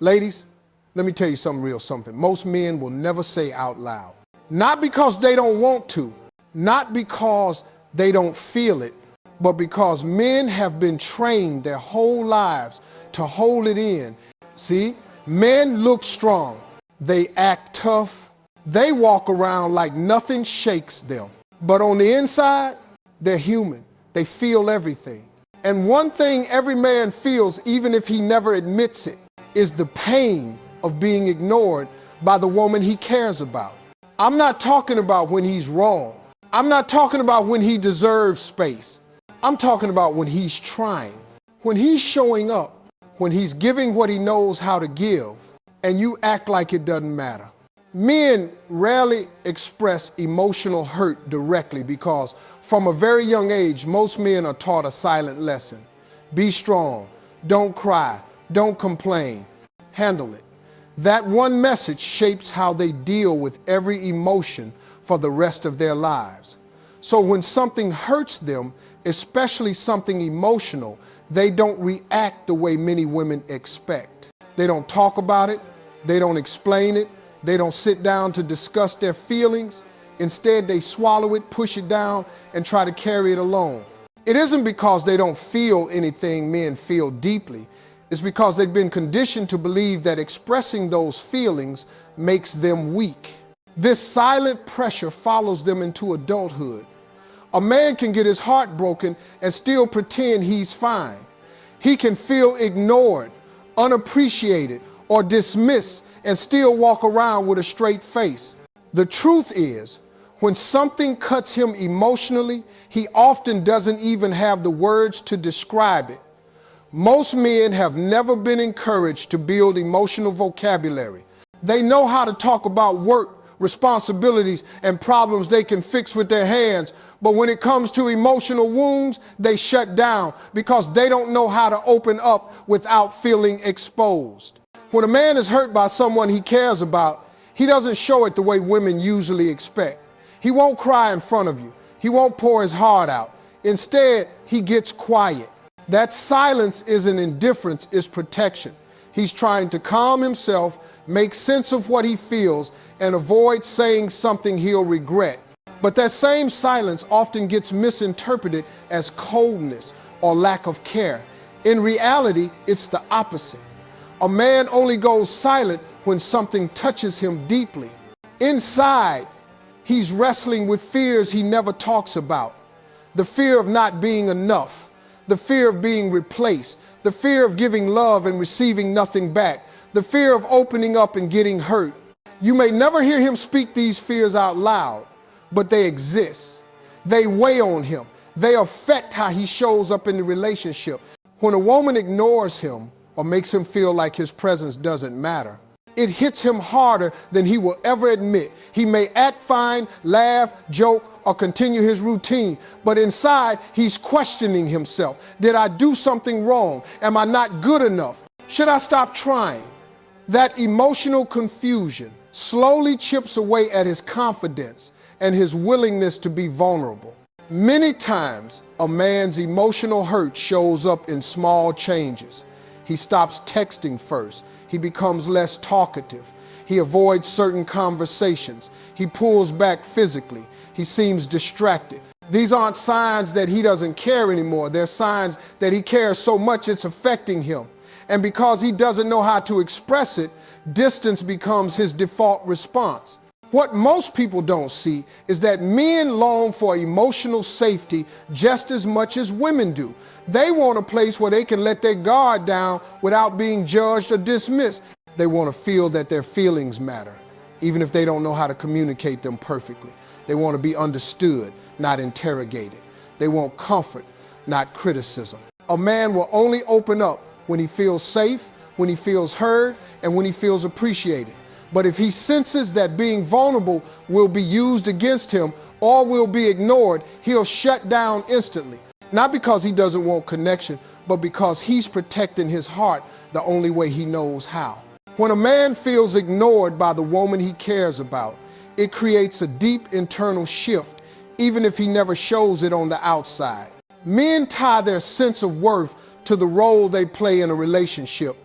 Ladies, let me tell you something. Most men will never say out loud. Not because they don't want to, not because they don't feel it, but because men have been trained their whole lives to hold it in. See, men look strong. They act tough. They walk around like nothing shakes them. But on the inside, they're human. They feel everything. And one thing every man feels, even if he never admits it, is the pain of being ignored by the woman he cares about. I'm not talking about when he's wrong. I'm not talking about when he deserves space. I'm talking about when he's trying, when he's showing up, when he's giving what he knows how to give, and you act like it doesn't matter. Men rarely express emotional hurt directly because from a very young age, most men are taught a silent lesson. Be strong, don't cry, don't complain, handle it. That one message shapes how they deal with every emotion for the rest of their lives. So when something hurts them, especially something emotional, they don't react the way many women expect. They don't talk about it, they don't explain it, they don't sit down to discuss their feelings. Instead, they swallow it, push it down, and try to carry it alone. It isn't because they don't feel anything men feel deeply. It's because they've been conditioned to believe that expressing those feelings makes them weak. This silent pressure follows them into adulthood. A man can get his heart broken and still pretend he's fine. He can feel ignored, unappreciated, or dismissed and still walk around with a straight face. The truth is, when something cuts him emotionally, he often doesn't even have the words to describe it. Most men have never been encouraged to build emotional vocabulary. They know how to talk about work, responsibilities, and problems they can fix with their hands, but when it comes to emotional wounds, they shut down because they don't know how to open up without feeling exposed. When a man is hurt by someone he cares about, he doesn't show it the way women usually expect. He won't cry in front of you. He won't pour his heart out. Instead, he gets quiet. That silence isn't indifference, it's protection. He's trying to calm himself, make sense of what he feels, and avoid saying something he'll regret. But that same silence often gets misinterpreted as coldness or lack of care. In reality, it's the opposite. A man only goes silent when something touches him deeply. Inside, he's wrestling with fears he never talks about. The fear of not being enough, the fear of being replaced, the fear of giving love and receiving nothing back, the fear of opening up and getting hurt. You may never hear him speak these fears out loud, but they exist. They weigh on him. They affect how he shows up in the relationship. When a woman ignores him or makes him feel like his presence doesn't matter, it hits him harder than he will ever admit. He may act fine, laugh, joke, or continue his routine, but inside he's questioning himself. Did I do something wrong? Am I not good enough? Should I stop trying? That emotional confusion slowly chips away at his confidence and his willingness to be vulnerable. Many times, a man's emotional hurt shows up in small changes. He stops texting first. He becomes less talkative. He avoids certain conversations. He pulls back physically. He seems distracted. These aren't signs that he doesn't care anymore. They're signs that he cares so much it's affecting him. And because he doesn't know how to express it, distance becomes his default response. What most people don't see is that men long for emotional safety just as much as women do. They want a place where they can let their guard down without being judged or dismissed. They want to feel that their feelings matter, even if they don't know how to communicate them perfectly. They want to be understood, not interrogated. They want comfort, not criticism. A man will only open up when he feels safe, when he feels heard, and when he feels appreciated. But if he senses that being vulnerable will be used against him or will be ignored, he'll shut down instantly. Not because he doesn't want connection, but because he's protecting his heart the only way he knows how. When a man feels ignored by the woman he cares about, it creates a deep internal shift, even if he never shows it on the outside. Men tie their sense of worth to the role they play in a relationship,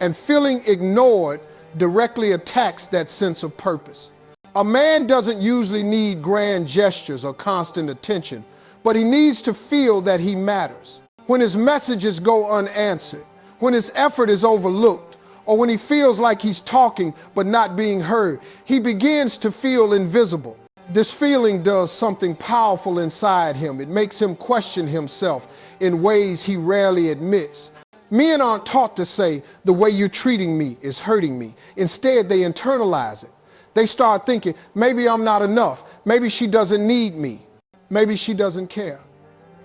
And feeling ignored directly attacks that sense of purpose. A man doesn't usually need grand gestures or constant attention, but he needs to feel that he matters. When his messages go unanswered, when his effort is overlooked, or when he feels like he's talking but not being heard, he begins to feel invisible. This feeling does something powerful inside him. It makes him question himself in ways he rarely admits. Men aren't taught to say, "The way you're treating me is hurting me." Instead, they internalize it. They start thinking, maybe I'm not enough. Maybe she doesn't need me. Maybe she doesn't care.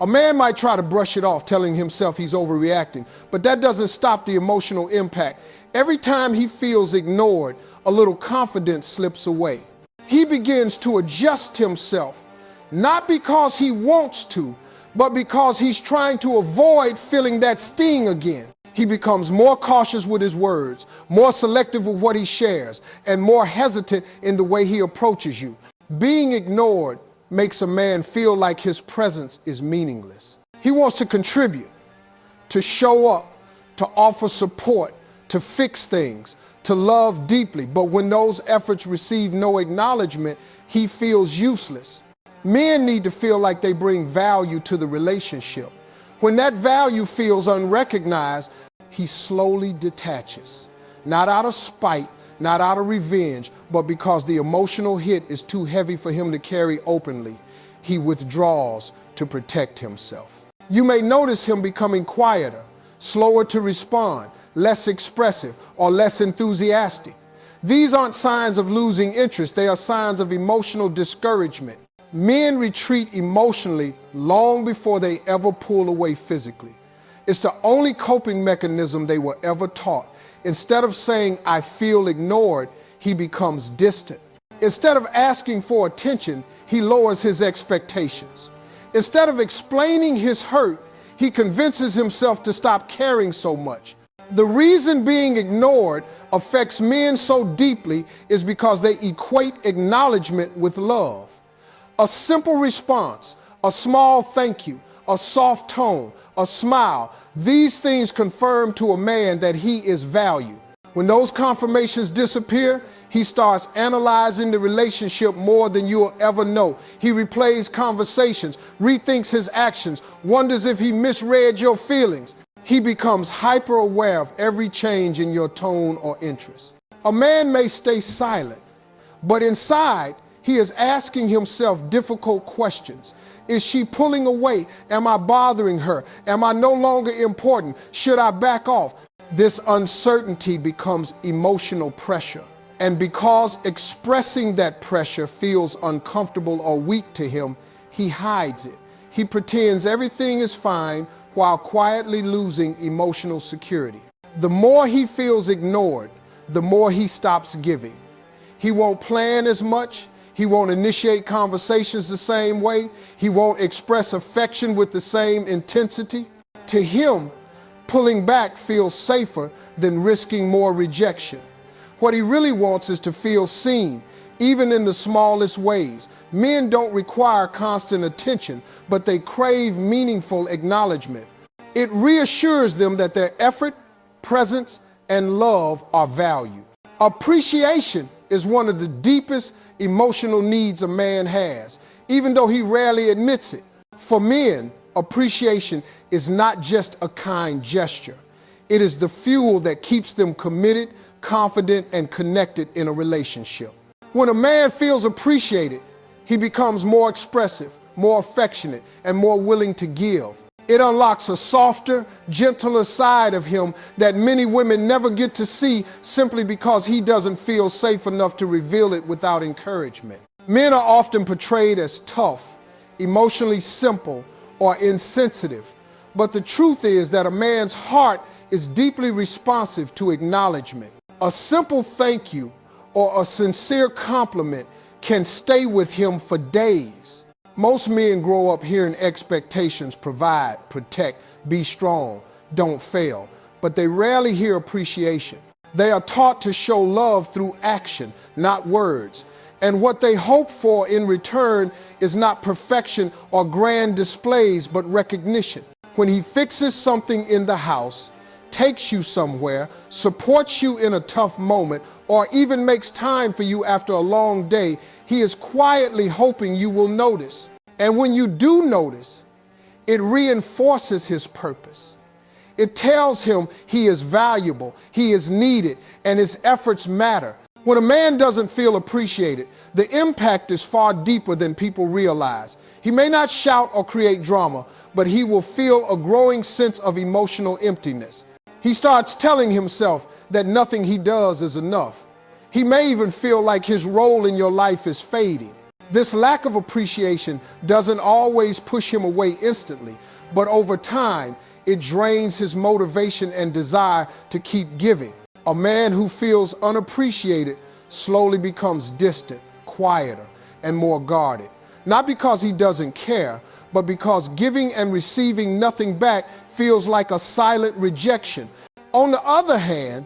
A man might try to brush it off, telling himself he's overreacting, but that doesn't stop the emotional impact. Every time he feels ignored, a little confidence slips away. He begins to adjust himself, not because he wants to, but because he's trying to avoid feeling that sting again. He becomes more cautious with his words, more selective with what he shares, and more hesitant in the way he approaches you. Being ignored makes a man feel like his presence is meaningless. He wants to contribute, to show up, to offer support, to fix things, to love deeply. But when those efforts receive no acknowledgement, he feels useless. Men need to feel like they bring value to the relationship. When that value feels unrecognized, he slowly detaches, not out of spite, not out of revenge, but because the emotional hit is too heavy for him to carry openly. He withdraws to protect himself. You may notice him becoming quieter, slower to respond, less expressive, or less enthusiastic. These aren't signs of losing interest, they are signs of emotional discouragement. Men retreat emotionally long before they ever pull away physically. It's the only coping mechanism they were ever taught. Instead of saying, "I feel ignored," he becomes distant. Instead of asking for attention, he lowers his expectations. Instead of explaining his hurt, he convinces himself to stop caring so much. The reason being ignored affects men so deeply is because they equate acknowledgement with love. A simple response, a small thank you, a soft tone, a smile, these things confirm to a man that he is valued. When those confirmations disappear, he starts analyzing the relationship more than you'll ever know. He replays conversations, rethinks his actions, wonders if he misread your feelings. He becomes hyper aware of every change in your tone or interest. A man may stay silent, but inside, he is asking himself difficult questions. Is she pulling away? Am I bothering her? Am I no longer important? Should I back off? This uncertainty becomes emotional pressure. And because expressing that pressure feels uncomfortable or weak to him, he hides it. He pretends everything is fine while quietly losing emotional security. The more he feels ignored, the more he stops giving. He won't plan as much. He won't initiate conversations the same way. He won't express affection with the same intensity. To him, pulling back feels safer than risking more rejection. What he really wants is to feel seen, even in the smallest ways. Men don't require constant attention, but they crave meaningful acknowledgement. It reassures them that their effort, presence, and love are valued. Appreciation is one of the deepest emotional needs a man has, even though he rarely admits it. For men, appreciation is not just a kind gesture. It is the fuel that keeps them committed, confident, and connected in a relationship. When a man feels appreciated, he becomes more expressive, more affectionate, and more willing to give. It unlocks a softer, gentler side of him that many women never get to see simply because he doesn't feel safe enough to reveal it without encouragement. Men are often portrayed as tough, emotionally simple, or insensitive. But the truth is that a man's heart is deeply responsive to acknowledgement. A simple thank you or a sincere compliment can stay with him for days. Most men grow up hearing expectations: provide, protect, be strong, don't fail. But they rarely hear appreciation. They are taught to show love through action, not words. And what they hope for in return is not perfection or grand displays, but recognition. When he fixes something in the house, takes you somewhere, supports you in a tough moment, or even makes time for you after a long day, he is quietly hoping you will notice. And when you do notice, it reinforces his purpose. It tells him he is valuable, he is needed, and his efforts matter. When a man doesn't feel appreciated, the impact is far deeper than people realize. He may not shout or create drama, but he will feel a growing sense of emotional emptiness. He starts telling himself that nothing he does is enough. He may even feel like his role in your life is fading. This lack of appreciation doesn't always push him away instantly, but over time, it drains his motivation and desire to keep giving. A man who feels unappreciated slowly becomes distant, quieter, and more guarded. Not because he doesn't care, but because giving and receiving nothing back feels like a silent rejection. On the other hand,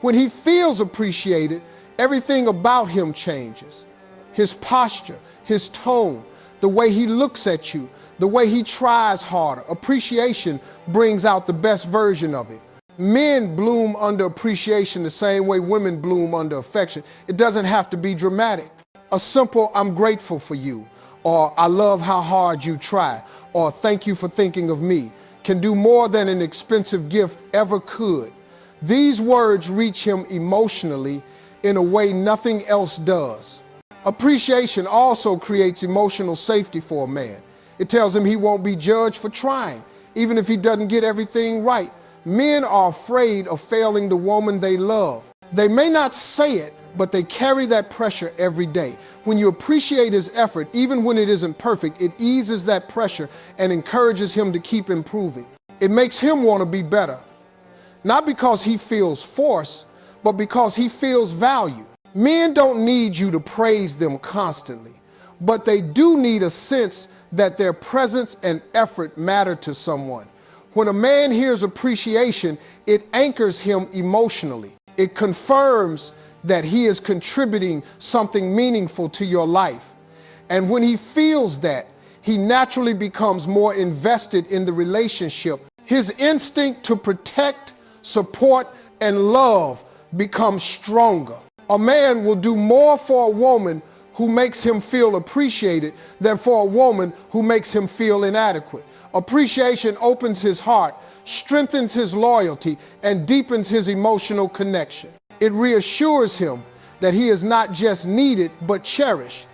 when he feels appreciated, everything about him changes. His posture, his tone, the way he looks at you, the way he tries harder. Appreciation brings out the best version of him. Men bloom under appreciation the same way women bloom under affection. It doesn't have to be dramatic. A simple "I'm grateful for you," or "I love how hard you try," or "thank you for thinking of me," can do more than an expensive gift ever could. These words reach him emotionally in a way nothing else does. Appreciation also creates emotional safety for a man. It tells him he won't be judged for trying, even if he doesn't get everything right. Men are afraid of failing the woman they love. They may not say it, but they carry that pressure every day. When you appreciate his effort, even when it isn't perfect, it eases that pressure and encourages him to keep improving. It makes him want to be better. Not because he feels forced, but because he feels value. Men don't need you to praise them constantly, but they do need a sense that their presence and effort matter to someone. When a man hears appreciation, it anchors him emotionally. It confirms that he is contributing something meaningful to your life. And when he feels that, he naturally becomes more invested in the relationship. His instinct to protect, support, and love becomes stronger. A man will do more for a woman who makes him feel appreciated than for a woman who makes him feel inadequate. Appreciation opens his heart, strengthens his loyalty, and deepens his emotional connection. It reassures him that he is not just needed, but cherished.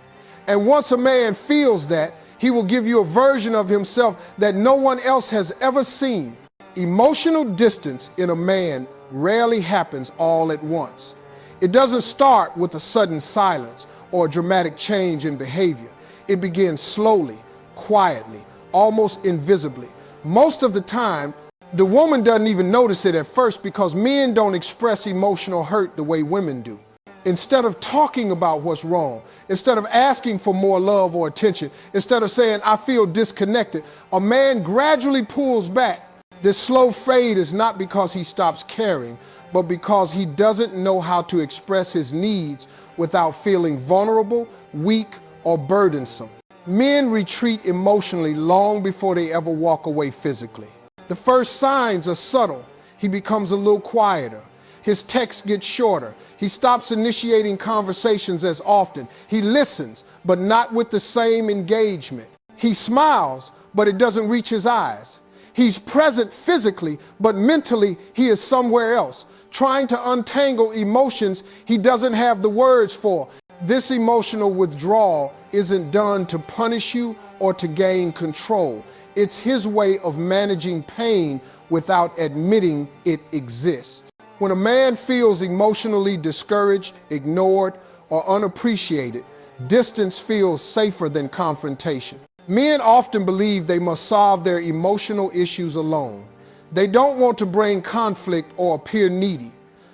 And once a man feels that, he will give you a version of himself that no one else has ever seen. Emotional distance in a man rarely happens all at once. It doesn't start with a sudden silence or a dramatic change in behavior. It begins slowly, quietly, almost invisibly. Most of the time, the woman doesn't even notice it at first because men don't express emotional hurt the way women do. Instead of talking about what's wrong, instead of asking for more love or attention, instead of saying, "I feel disconnected," a man gradually pulls back. This slow fade is not because he stops caring, but because he doesn't know how to express his needs without feeling vulnerable, weak, or burdensome. Men retreat emotionally long before they ever walk away physically. The first signs are subtle. He becomes a little quieter. His texts get shorter. He stops initiating conversations as often. He listens, but not with the same engagement. He smiles, but it doesn't reach his eyes. He's present physically, but mentally he is somewhere else, trying to untangle emotions he doesn't have the words for. This emotional withdrawal isn't done to punish you or to gain control. It's his way of managing pain without admitting it exists. When a man feels emotionally discouraged, ignored, or unappreciated, distance feels safer than confrontation. Men often believe they must solve their emotional issues alone. They don't want to bring conflict or appear needy.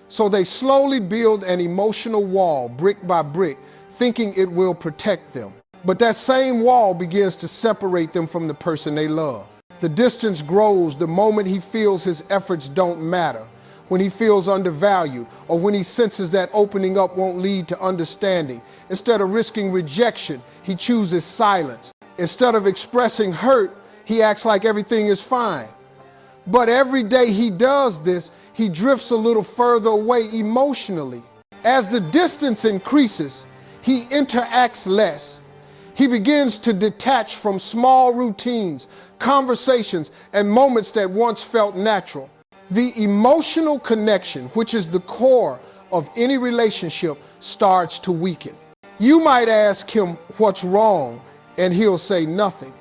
So they slowly build an emotional wall, brick by brick, thinking it will protect them. But that same wall begins to separate them from the person they love. The distance grows the moment he feels his efforts don't matter, when he feels undervalued, or when he senses that opening up won't lead to understanding. Instead of risking rejection, he chooses silence. Instead of expressing hurt, he acts like everything is fine. But every day he does this, he drifts a little further away emotionally. As the distance increases, he interacts less. He begins to detach from small routines, conversations, and moments that once felt natural. The emotional connection, which is the core of any relationship, starts to weaken. You might ask him what's wrong, and he'll say nothing.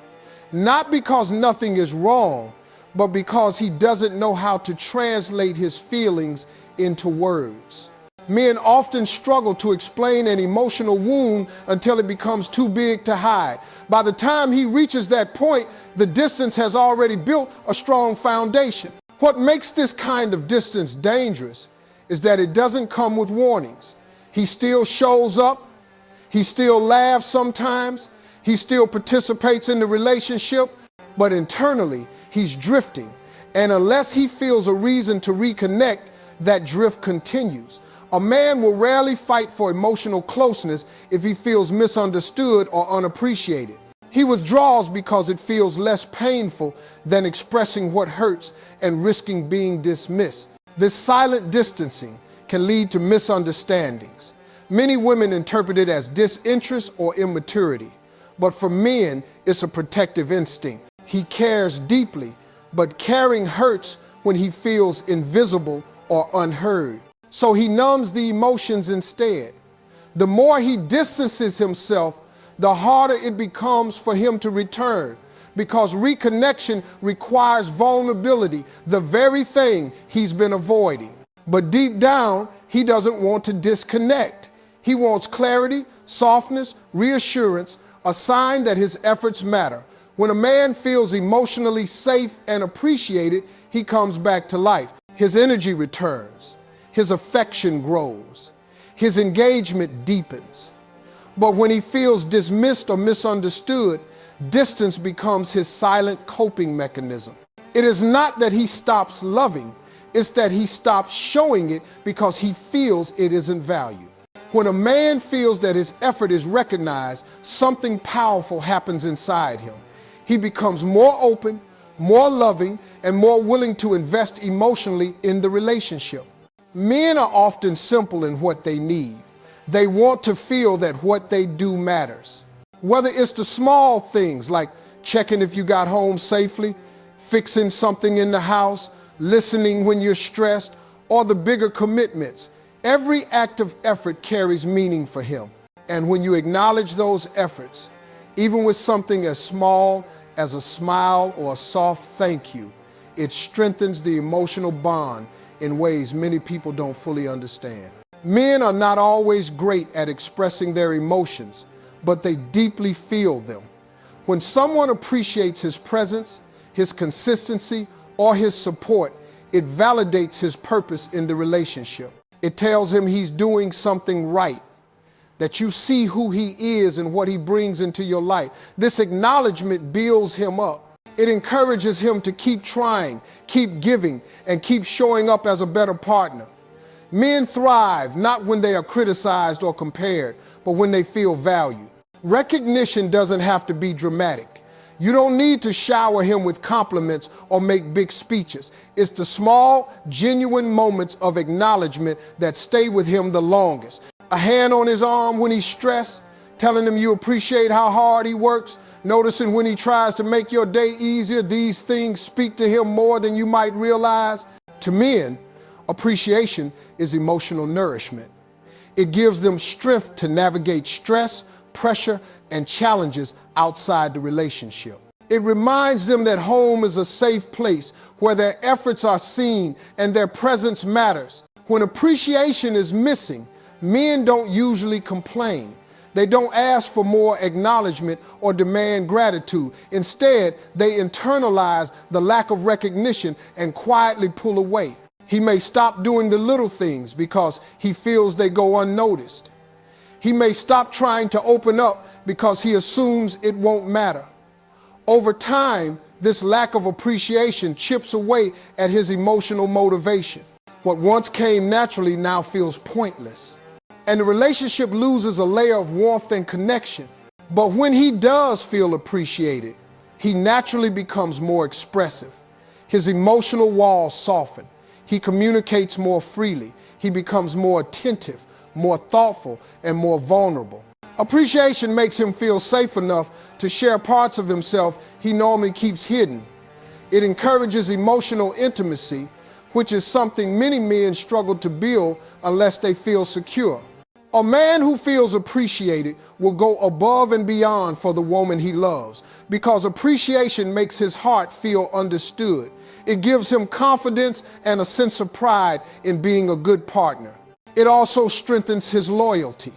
Not because nothing is wrong, but because he doesn't know how to translate his feelings into words. Men often struggle to explain an emotional wound until it becomes too big to hide. By the time he reaches that point, the distance has already built a strong foundation. What makes this kind of distance dangerous is that it doesn't come with warnings. He still shows up, he still laughs sometimes, he still participates in the relationship, but internally he's drifting. And unless he feels a reason to reconnect, that drift continues. A man will rarely fight for emotional closeness if he feels misunderstood or unappreciated. He withdraws because it feels less painful than expressing what hurts and risking being dismissed. This silent distancing can lead to misunderstandings. Many women interpret it as disinterest or immaturity, but for men, it's a protective instinct. He cares deeply, but caring hurts when he feels invisible or unheard. So he numbs the emotions instead. The more he distances himself, the harder it becomes for him to return, because reconnection requires vulnerability, the very thing he's been avoiding. But deep down, he doesn't want to disconnect. He wants clarity, softness, reassurance, a sign that his efforts matter. When a man feels emotionally safe and appreciated, he comes back to life. His energy returns. His affection grows. His engagement deepens. But when he feels dismissed or misunderstood, distance becomes his silent coping mechanism. It is not that he stops loving, it's that he stops showing it because he feels it isn't valued. When a man feels that his effort is recognized, something powerful happens inside him. He becomes more open, more loving, and more willing to invest emotionally in the relationship. Men are often simple in what they need. They want to feel that what they do matters. Whether it's the small things like checking if you got home safely, fixing something in the house, listening when you're stressed, or the bigger commitments, every act of effort carries meaning for him. And when you acknowledge those efforts, even with something as small as a smile or a soft thank you, it strengthens the emotional bond in ways many people don't fully understand. Men are not always great at expressing their emotions, but they deeply feel them. When someone appreciates his presence, his consistency, or his support, it validates his purpose in the relationship. It tells him he's doing something right, that you see who he is and what he brings into your life. This acknowledgement builds him up. It encourages him to keep trying, keep giving, and keep showing up as a better partner. Men thrive not when they are criticized or compared, but when they feel valued. Recognition doesn't have to be dramatic. You don't need to shower him with compliments or make big speeches. It's the small, genuine moments of acknowledgement that stay with him the longest. A hand on his arm when he's stressed, telling him you appreciate how hard he works, noticing when he tries to make your day easier. These things speak to him more than you might realize. To men, appreciation is emotional nourishment. It gives them strength to navigate stress, pressure, and challenges outside the relationship. It reminds them that home is a safe place where their efforts are seen and their presence matters. When appreciation is missing, men don't usually complain. They don't ask for more acknowledgement or demand gratitude. Instead, they internalize the lack of recognition and quietly pull away. He may stop doing the little things because he feels they go unnoticed. He may stop trying to open up because he assumes it won't matter. Over time, this lack of appreciation chips away at his emotional motivation. What once came naturally now feels pointless. And the relationship loses a layer of warmth and connection. But when he does feel appreciated, he naturally becomes more expressive. His emotional walls soften. He communicates more freely. He becomes more attentive, more thoughtful, and more vulnerable. Appreciation makes him feel safe enough to share parts of himself he normally keeps hidden. It encourages emotional intimacy, which is something many men struggle to build unless they feel secure. A man who feels appreciated will go above and beyond for the woman he loves, because appreciation makes his heart feel understood. It gives him confidence and a sense of pride in being a good partner. It also strengthens his loyalty.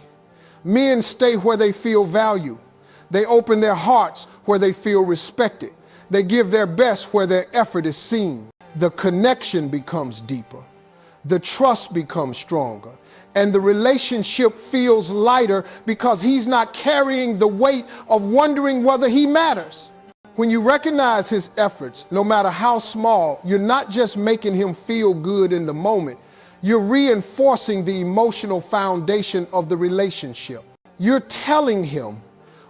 Men stay where they feel valued. They open their hearts where they feel respected. They give their best where their effort is seen. The connection becomes deeper. The trust becomes stronger. And the relationship feels lighter because he's not carrying the weight of wondering whether he matters. When you recognize his efforts, no matter how small, you're not just making him feel good in the moment. You're reinforcing the emotional foundation of the relationship. You're telling him,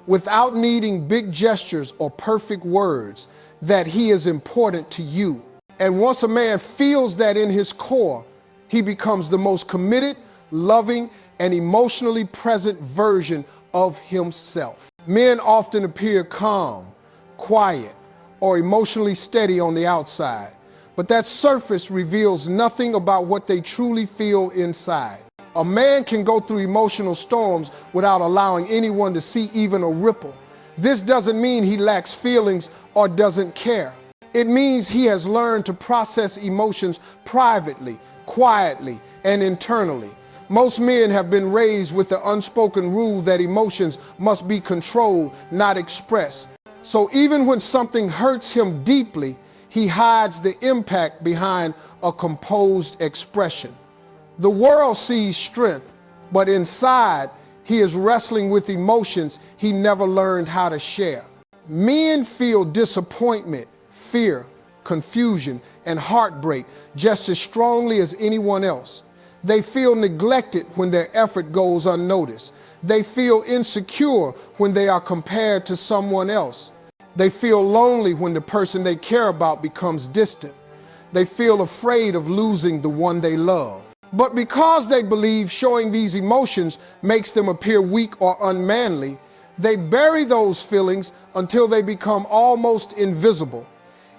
without needing big gestures or perfect words, that he is important to you. And once a man feels that in his core, he becomes the most committed, loving, and emotionally present version of himself. Men often appear calm, quiet, or emotionally steady on the outside, but that surface reveals nothing about what they truly feel inside. A man can go through emotional storms without allowing anyone to see even a ripple. This doesn't mean he lacks feelings or doesn't care. It means he has learned to process emotions privately, quietly, and internally. Most men have been raised with the unspoken rule that emotions must be controlled, not expressed. So even when something hurts him deeply, he hides the impact behind a composed expression. The world sees strength, but inside, he is wrestling with emotions he never learned how to share. Men feel disappointment, fear, confusion, and heartbreak just as strongly as anyone else. They feel neglected when their effort goes unnoticed. They feel insecure when they are compared to someone else. They feel lonely when the person they care about becomes distant. They feel afraid of losing the one they love. But because they believe showing these emotions makes them appear weak or unmanly, they bury those feelings until they become almost invisible.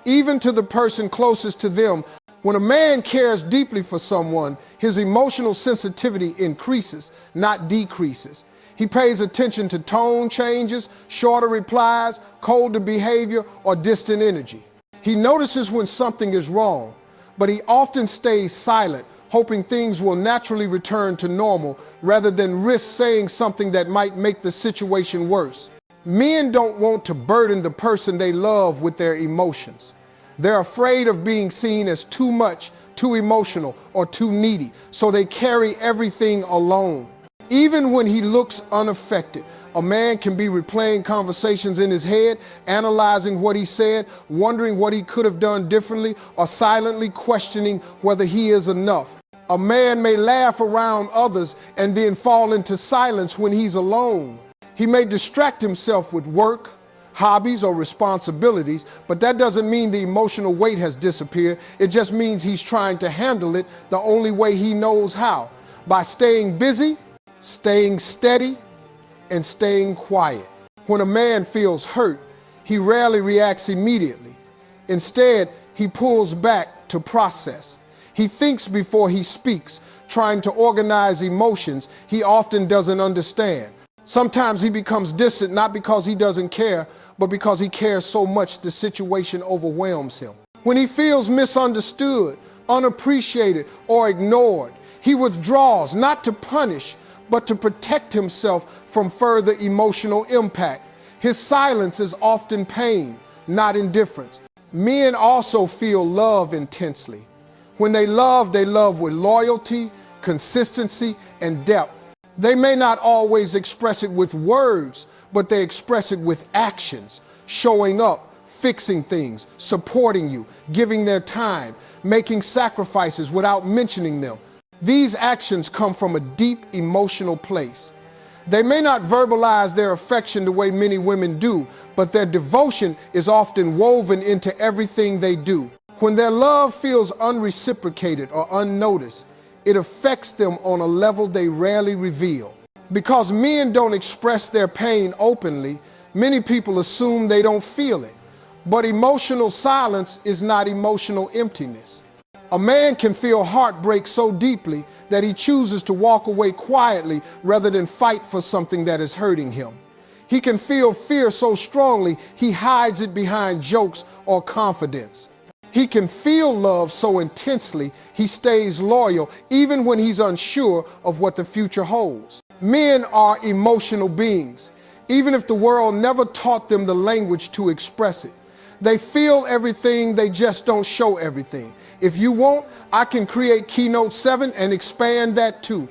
Even to the person closest to them, when a man cares deeply for someone, his emotional sensitivity increases, not decreases. He pays attention to tone changes, shorter replies, colder behavior, or distant energy. He notices when something is wrong, but he often stays silent, hoping things will naturally return to normal rather than risk saying something that might make the situation worse. Men don't want to burden the person they love with their emotions. They're afraid of being seen as too much, too emotional, or too needy, so they carry everything alone. Even when he looks unaffected, a man can be replaying conversations in his head, analyzing what he said, wondering what he could have done differently, or silently questioning whether he is enough. A man may laugh around others and then fall into silence when he's alone. He may distract himself with work, hobbies, or responsibilities, but that doesn't mean the emotional weight has disappeared. It just means he's trying to handle it the only way he knows how, by staying busy, staying steady, and staying quiet. When a man feels hurt, he rarely reacts immediately. Instead, he pulls back to process. He thinks before he speaks, trying to organize emotions he often doesn't understand. Sometimes he becomes distant not because he doesn't care, but because he cares so much the situation overwhelms him. When he feels misunderstood, unappreciated, or ignored, he withdraws not to punish, but to protect himself from further emotional impact. His silence is often pain, not indifference. Men also feel love intensely. When they love with loyalty, consistency, and depth. They may not always express it with words, but they express it with actions, showing up, fixing things, supporting you, giving their time, making sacrifices without mentioning them. These actions come from a deep emotional place. They may not verbalize their affection the way many women do, but their devotion is often woven into everything they do. When their love feels unreciprocated or unnoticed, it affects them on a level they rarely reveal. Because men don't express their pain openly, many people assume they don't feel it. But emotional silence is not emotional emptiness. A man can feel heartbreak so deeply that he chooses to walk away quietly rather than fight for something that is hurting him. He can feel fear so strongly he hides it behind jokes or confidence. He can feel love so intensely he stays loyal even when he's unsure of what the future holds. Men are emotional beings, even if the world never taught them the language to express it. They feel everything, they just don't show everything. If you want, I can create Keynote 7 and expand that too.